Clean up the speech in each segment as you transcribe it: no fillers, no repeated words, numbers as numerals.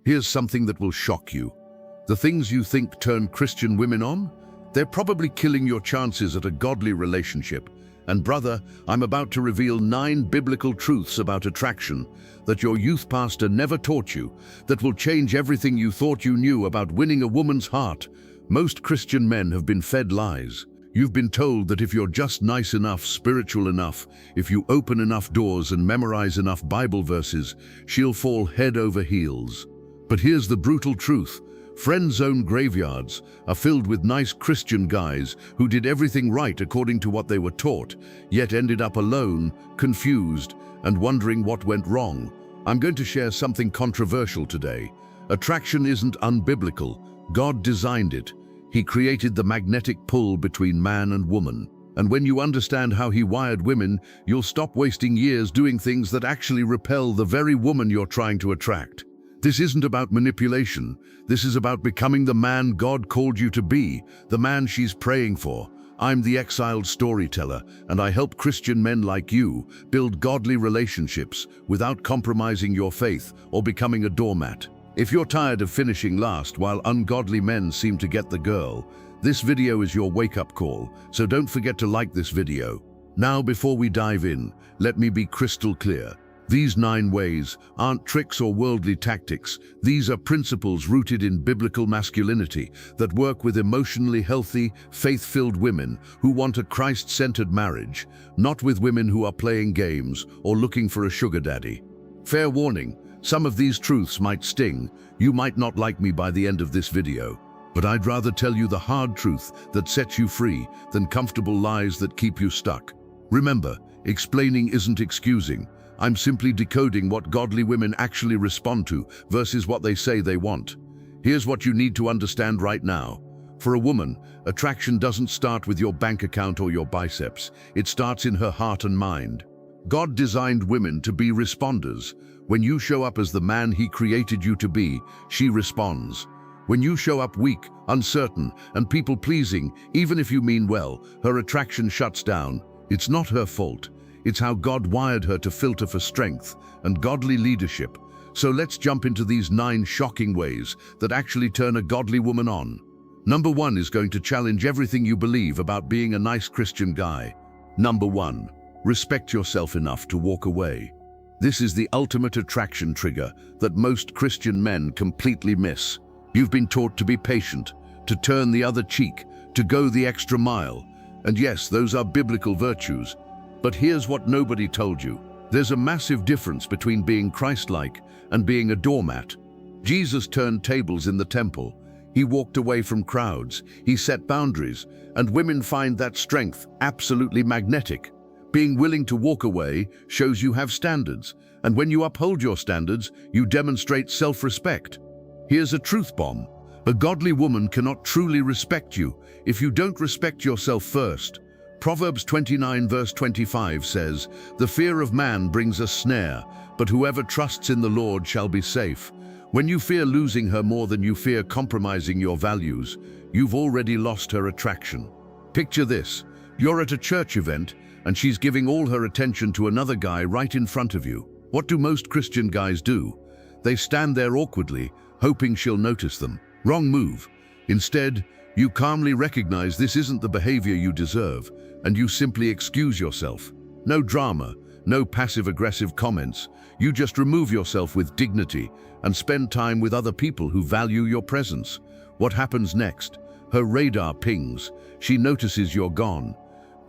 Here's something that will shock you. The things you think turn Christian women on? They're probably killing your chances at a godly relationship. And brother, I'm about to reveal 9 biblical truths about attraction that your youth pastor never taught you, that will change everything you thought you knew about winning a woman's heart. Most Christian men have been fed lies. You've been told that if you're just nice enough, spiritual enough, if you open enough doors and memorize enough Bible verses, she'll fall head over heels. But here's the brutal truth. Friend zone graveyards are filled with nice Christian guys who did everything right according to what they were taught, yet ended up alone, confused, and wondering what went wrong. I'm going to share something controversial today. Attraction isn't unbiblical. God designed it. He created the magnetic pull between man and woman. And when you understand how He wired women, you'll stop wasting years doing things that actually repel the very woman you're trying to attract. This isn't about manipulation. This is about becoming the man God called you to be, the man she's praying for. I'm the Exiled Storyteller, and I help Christian men like you build godly relationships without compromising your faith or becoming a doormat. If you're tired of finishing last while ungodly men seem to get the girl, this video is your wake-up call, so don't forget to like this video. Now, before we dive in, let me be crystal clear. These 9 ways aren't tricks or worldly tactics. These are principles rooted in biblical masculinity that work with emotionally healthy, faith-filled women who want a Christ-centered marriage, not with women who are playing games or looking for a sugar daddy. Fair warning, some of these truths might sting. You might not like me by the end of this video, but I'd rather tell you the hard truth that sets you free than comfortable lies that keep you stuck. Remember, explaining isn't excusing. I'm simply decoding what godly women actually respond to versus what they say they want. Here's what you need to understand right now. For a woman, attraction doesn't start with your bank account or your biceps. It starts in her heart and mind. God designed women to be responders. When you show up as the man He created you to be, she responds. When you show up weak, uncertain, and people-pleasing, even if you mean well, her attraction shuts down. It's not her fault. It's how God wired her to filter for strength and godly leadership. So let's jump into these 9 shocking ways that actually turn a godly woman on. Number 1 is going to challenge everything you believe about being a nice Christian guy. Number 1, respect yourself enough to walk away. This is the ultimate attraction trigger that most Christian men completely miss. You've been taught to be patient, to turn the other cheek, to go the extra mile. And yes, those are biblical virtues. But here's what nobody told you. There's a massive difference between being Christ-like and being a doormat. Jesus turned tables in the temple. He walked away from crowds. He set boundaries. And women find that strength absolutely magnetic. Being willing to walk away shows you have standards. And when you uphold your standards, you demonstrate self-respect. Here's a truth bomb. A godly woman cannot truly respect you if you don't respect yourself first. Proverbs 29 verse 25 says, "The fear of man brings a snare, but whoever trusts in the Lord shall be safe." When you fear losing her more than you fear compromising your values, you've already lost her attraction. Picture this. You're at a church event, and she's giving all her attention to another guy right in front of you. What do most Christian guys do? They stand there awkwardly, hoping she'll notice them. Wrong move. Instead, you calmly recognize this isn't the behavior you deserve, and you simply excuse yourself. No drama, no passive-aggressive comments. You just remove yourself with dignity and spend time with other people who value your presence. What happens next? Her radar pings. She notices you're gone.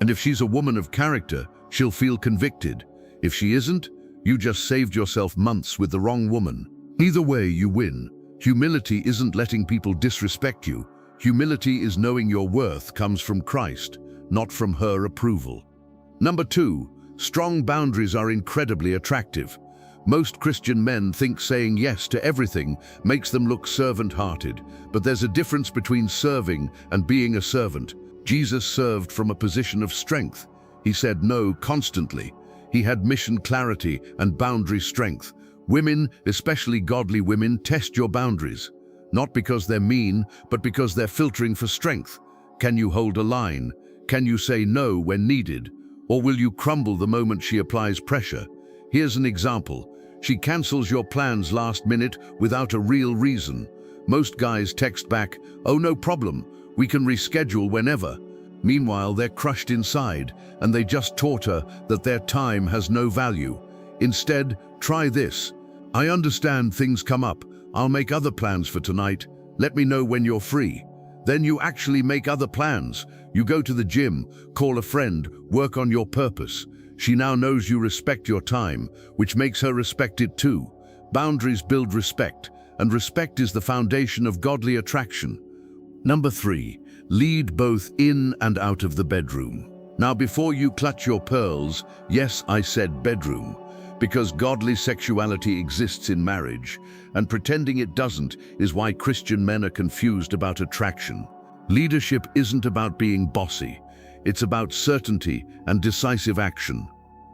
And if she's a woman of character, she'll feel convicted. If she isn't, you just saved yourself months with the wrong woman. Either way, you win. Humility isn't letting people disrespect you. Humility is knowing your worth comes from Christ, not from her approval. Number 2, strong boundaries are incredibly attractive. Most Christian men think saying yes to everything makes them look servant-hearted, but there's a difference between serving and being a servant. Jesus served from a position of strength. He said no constantly. He had mission clarity and boundary strength. Women, especially godly women, test your boundaries. Not because they're mean, but because they're filtering for strength. Can you hold a line? Can you say no when needed? Or will you crumble the moment she applies pressure? Here's an example. She cancels your plans last minute without a real reason. Most guys text back, "Oh, no problem, we can reschedule whenever." Meanwhile, they're crushed inside, and they just taught her that their time has no value. Instead, try this. "I understand things come up. I'll make other plans for tonight. Let me know when you're free." Then you actually make other plans. You go to the gym, call a friend, work on your purpose. She now knows you respect your time, which makes her respect it too. Boundaries build respect, and respect is the foundation of godly attraction. Number 3, lead both in and out of the bedroom. Now, before you clutch your pearls, yes, I said bedroom, because godly sexuality exists in marriage, and pretending it doesn't is why Christian men are confused about attraction. Leadership isn't about being bossy. It's about certainty and decisive action.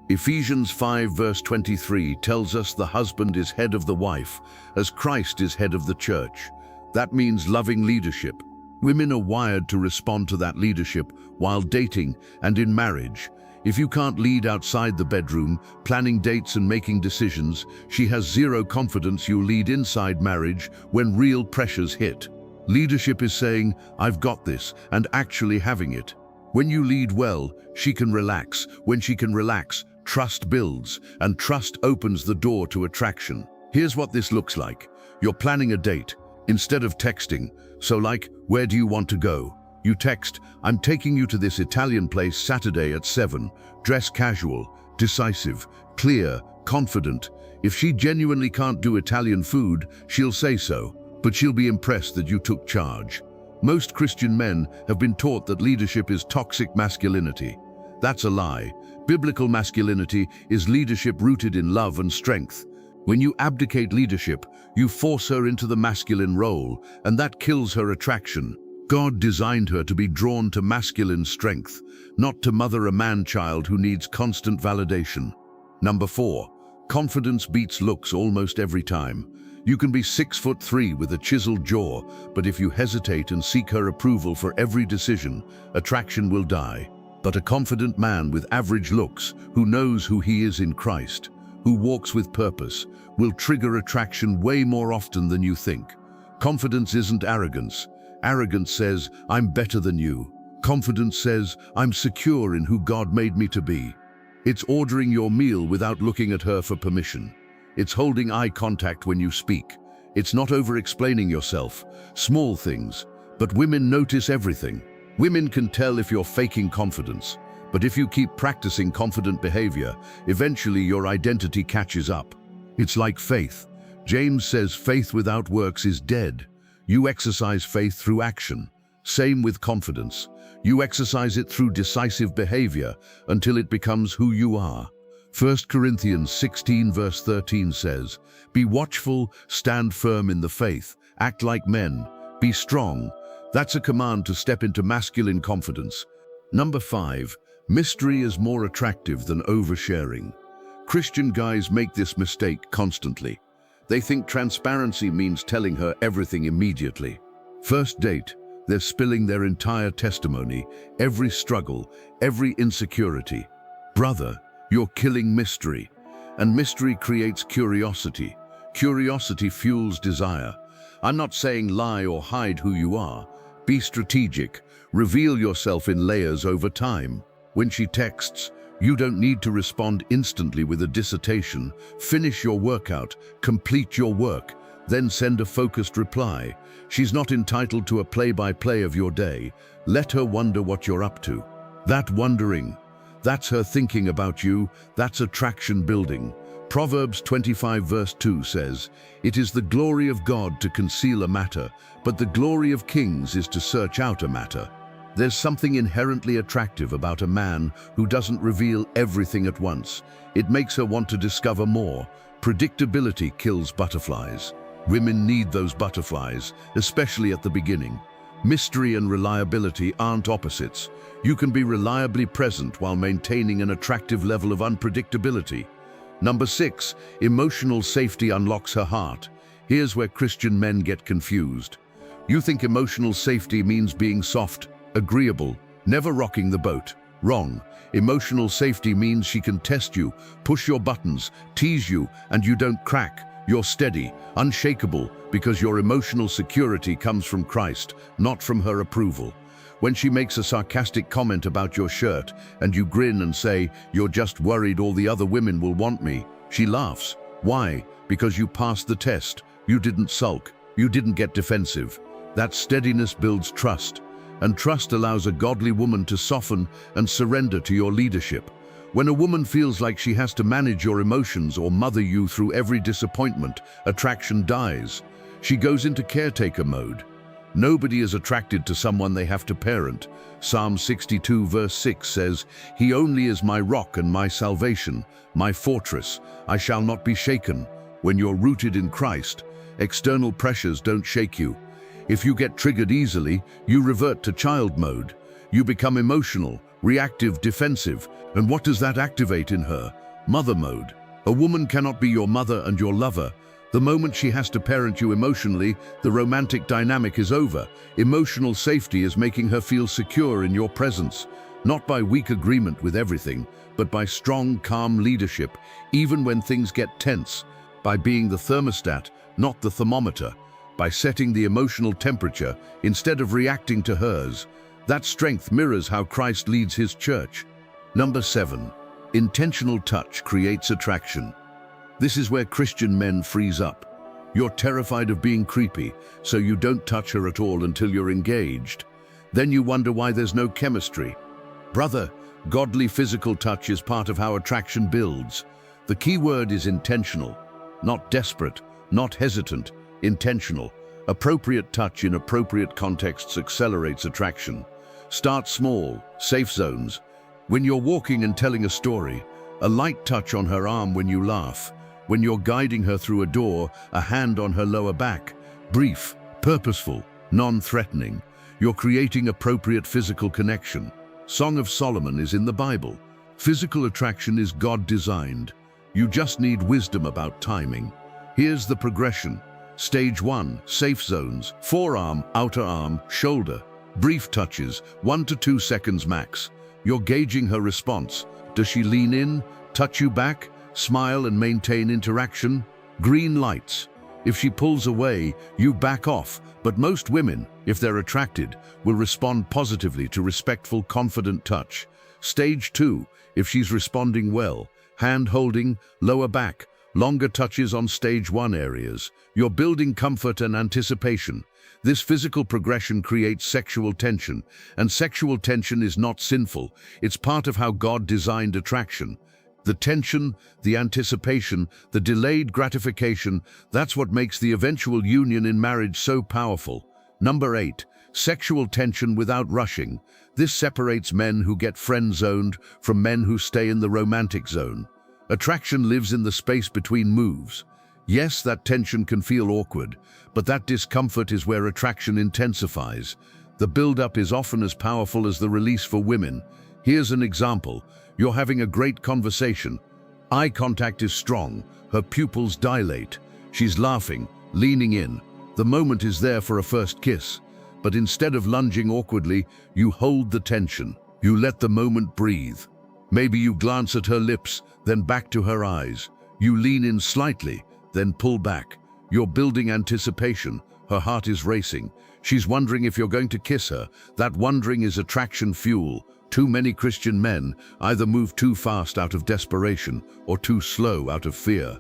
Ephesians 5 verse 23 tells us the husband is head of the wife, as Christ is head of the church. That means loving leadership. Women are wired to respond to that leadership while dating and in marriage. If you can't lead outside the bedroom, planning dates and making decisions, she has zero confidence you'll lead inside marriage when real pressures hit. Leadership is saying, "I've got this," and actually having it. When you lead well, she can relax. When she can relax, trust builds, and trust opens the door to attraction. Here's what this looks like. You're planning a date. Instead of texting, so like, "Where do you want to go?" you text, "I'm taking you to this Italian place Saturday at 7. Dress casual, decisive, clear, confident." If she genuinely can't do Italian food, she'll say so, but she'll be impressed that you took charge. Most Christian men have been taught that leadership is toxic masculinity. That's a lie. Biblical masculinity is leadership rooted in love and strength. When you abdicate leadership, you force her into the masculine role, and that kills her attraction. God designed her to be drawn to masculine strength, not to mother a man-child who needs constant validation. Number 4, confidence beats looks almost every time. You can be 6'3" with a chiseled jaw, but if you hesitate and seek her approval for every decision, attraction will die. But a confident man with average looks, who knows who he is in Christ, who walks with purpose, will trigger attraction way more often than you think. Confidence isn't arrogance. Arrogance says, "I'm better than you." Confidence says, "I'm secure in who God made me to be." It's ordering your meal without looking at her for permission. It's holding eye contact when you speak. It's not over-explaining yourself. Small things. But women notice everything. Women can tell if you're faking confidence. But if you keep practicing confident behavior, eventually your identity catches up. It's like faith. James says faith without works is dead. You exercise faith through action. Same with confidence. You exercise it through decisive behavior until it becomes who you are. 1 Corinthians 16 verse 13 says, "Be watchful, stand firm in the faith, act like men, be strong." That's a command to step into masculine confidence. Number 5, mystery is more attractive than oversharing. Christian guys make this mistake constantly. They think transparency means telling her everything immediately. First date, they're spilling their entire testimony, every struggle, every insecurity. Brother, you're killing mystery. And mystery creates curiosity. Curiosity fuels desire. I'm not saying lie or hide who you are. Be strategic. Reveal yourself in layers over time. When she texts, you don't need to respond instantly with a dissertation. Finish your workout, complete your work, then send a focused reply. She's not entitled to a play-by-play of your day. Let her wonder what you're up to. That wondering, that's her thinking about you, that's attraction building. Proverbs 25 verse 2 says, "It is the glory of God to conceal a matter, but the glory of kings is to search out a matter." There's something inherently attractive about a man who doesn't reveal everything at once. It makes her want to discover more. Predictability kills butterflies. Women need those butterflies, especially at the beginning. Mystery and reliability aren't opposites. You can be reliably present while maintaining an attractive level of unpredictability. Number 6, emotional safety unlocks her heart. Here's where Christian men get confused. You think emotional safety means being soft, agreeable, never rocking the boat. Wrong. Emotional safety means she can test you, push your buttons, tease you, and you don't crack. You're steady, unshakable, because your emotional security comes from Christ, not from her approval. When she makes a sarcastic comment about your shirt, and you grin and say, "You're just worried all the other women will want me," she laughs. Why? Because you passed the test. You didn't sulk. You didn't get defensive. That steadiness builds trust, and trust allows a godly woman to soften and surrender to your leadership. When a woman feels like she has to manage your emotions or mother you through every disappointment, attraction dies. She goes into caretaker mode. Nobody is attracted to someone they have to parent. Psalm 62 verse 6 says, "He only is my rock and my salvation, my fortress. I shall not be shaken." When you're rooted in Christ, external pressures don't shake you. If you get triggered easily, you revert to child mode. You become emotional, reactive, defensive. And what does that activate in her? Mother mode. A woman cannot be your mother and your lover. The moment she has to parent you emotionally, the romantic dynamic is over. Emotional safety is making her feel secure in your presence, not by weak agreement with everything, but by strong, calm leadership, even when things get tense, by being the thermostat, not the thermometer, by setting the emotional temperature instead of reacting to hers. That strength mirrors how Christ leads his church. Number 7. Intentional touch creates attraction. This is where Christian men freeze up. You're terrified of being creepy, so you don't touch her at all until you're engaged. Then you wonder why there's no chemistry. Brother, godly physical touch is part of how attraction builds. The key word is intentional. Not desperate, not hesitant, intentional. Appropriate touch in appropriate contexts accelerates attraction. Start small, safe zones. When you're walking and telling a story, a light touch on her arm when you laugh. When you're guiding her through a door, a hand on her lower back. Brief, purposeful, non-threatening. You're creating appropriate physical connection. Song of Solomon is in the Bible. Physical attraction is God-designed. You just need wisdom about timing. Here's the progression. Stage 1, safe zones, forearm, outer arm, shoulder. Brief touches, 1 to 2 seconds max. You're gauging her response. Does she lean in, touch you back, smile and maintain interaction? Green lights. If she pulls away, you back off. But most women, if they're attracted, will respond positively to respectful, confident touch. Stage 2, if she's responding well, hand holding, lower back, longer touches on stage 1 areas. You're building comfort and anticipation. This physical progression creates sexual tension, and sexual tension is not sinful. It's part of how God designed attraction. The tension, the anticipation, the delayed gratification, that's what makes the eventual union in marriage so powerful. Number 8, sexual tension without rushing. This separates men who get friend-zoned from men who stay in the romantic zone. Attraction lives in the space between moves. Yes, that tension can feel awkward, but that discomfort is where attraction intensifies. The build-up is often as powerful as the release for women. Here's an example. You're having a great conversation. Eye contact is strong. Her pupils dilate. She's laughing, leaning in. The moment is there for a first kiss. But instead of lunging awkwardly, you hold the tension. You let the moment breathe. Maybe you glance at her lips, then back to her eyes. You lean in slightly, then pull back. You're building anticipation. Her heart is racing. She's wondering if you're going to kiss her. That wondering is attraction fuel. Too many Christian men either move too fast out of desperation or too slow out of fear.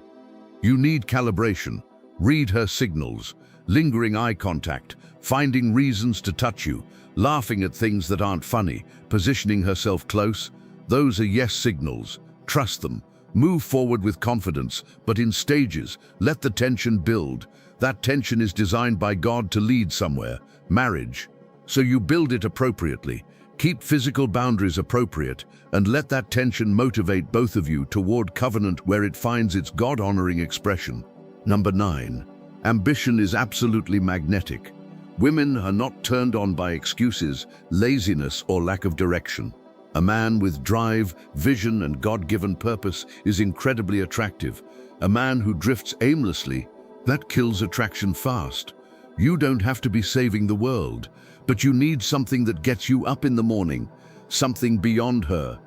You need calibration. Read her signals. Lingering eye contact, finding reasons to touch you, laughing at things that aren't funny, positioning herself close. Those are yes signals. Trust them. Move forward with confidence, but in stages. Let the tension build. That tension is designed by God to lead somewhere, marriage. So you build it appropriately. Keep physical boundaries appropriate, and let that tension motivate both of you toward covenant where it finds its God-honoring expression. Number 9. Ambition is absolutely magnetic. Women are not turned on by excuses, laziness, or lack of direction. A man with drive, vision, and God-given purpose is incredibly attractive. A man who drifts aimlessly, that kills attraction fast. You don't have to be saving the world, but you need something that gets you up in the morning, something beyond her.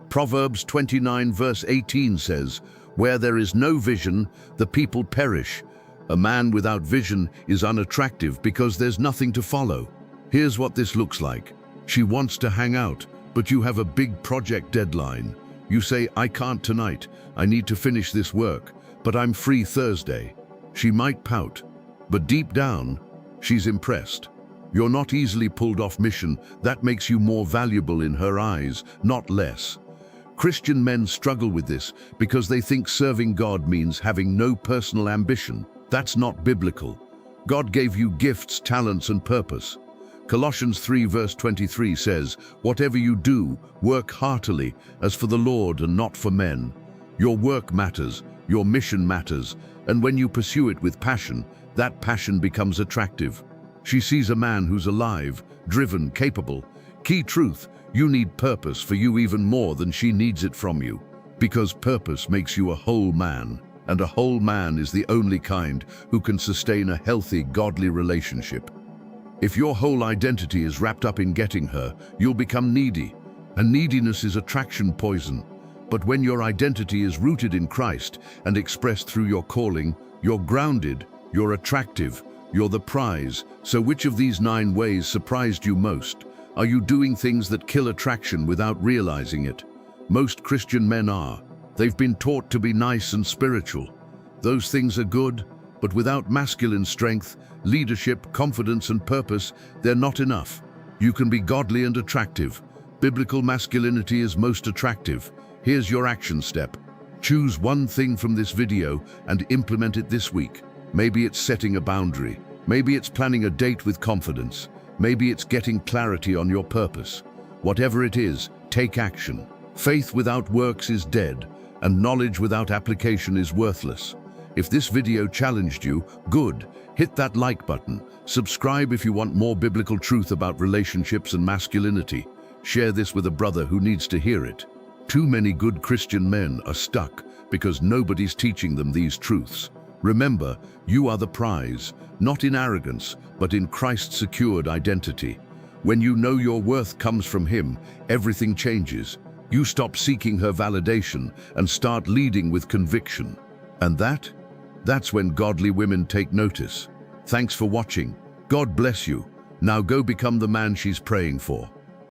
Proverbs 29 verse 18 says, "Where there is no vision, the people perish." A man without vision is unattractive because there's nothing to follow. Here's what this looks like. She wants to hang out, but you have a big project deadline. You say, "I can't tonight. I need to finish this work, but I'm free Thursday." She might pout, but deep down, she's impressed. You're not easily pulled off mission. That makes you more valuable in her eyes, not less. Christian men struggle with this because they think serving God means having no personal ambition. That's not biblical. God gave you gifts, talents, and purpose. Colossians 3 verse 23 says, "Whatever you do, work heartily, as for the Lord and not for men." Your work matters, your mission matters, and when you pursue it with passion, that passion becomes attractive. She sees a man who's alive, driven, capable. Key truth, you need purpose for you even more than she needs it from you. Because purpose makes you a whole man, and a whole man is the only kind who can sustain a healthy, godly relationship. If your whole identity is wrapped up in getting her, you'll become needy, and neediness is attraction poison. But when your identity is rooted in Christ and expressed through your calling, you're grounded, you're attractive, you're the prize. So which of these 9 ways surprised you most? Are you doing things that kill attraction without realizing it? Most Christian men are. They've been taught to be nice and spiritual. Those things are good, but without masculine strength, leadership, confidence, and purpose, they're not enough. You can be godly and attractive. Biblical masculinity is most attractive. Here's your action step. Choose one thing from this video and implement it this week. Maybe it's setting a boundary. Maybe it's planning a date with confidence. Maybe it's getting clarity on your purpose. Whatever it is, take action. Faith without works is dead, and knowledge without application is worthless. If this video challenged you, good. Hit that like button. Subscribe if you want more biblical truth about relationships and masculinity. Share this with a brother who needs to hear it. Too many good Christian men are stuck because nobody's teaching them these truths. Remember, you are the prize, not in arrogance, but in Christ's secured identity. When you know your worth comes from Him, everything changes. You stop seeking her validation and start leading with conviction. And that's when godly women take notice. Thanks for watching. God bless you. Now go become the man she's praying for.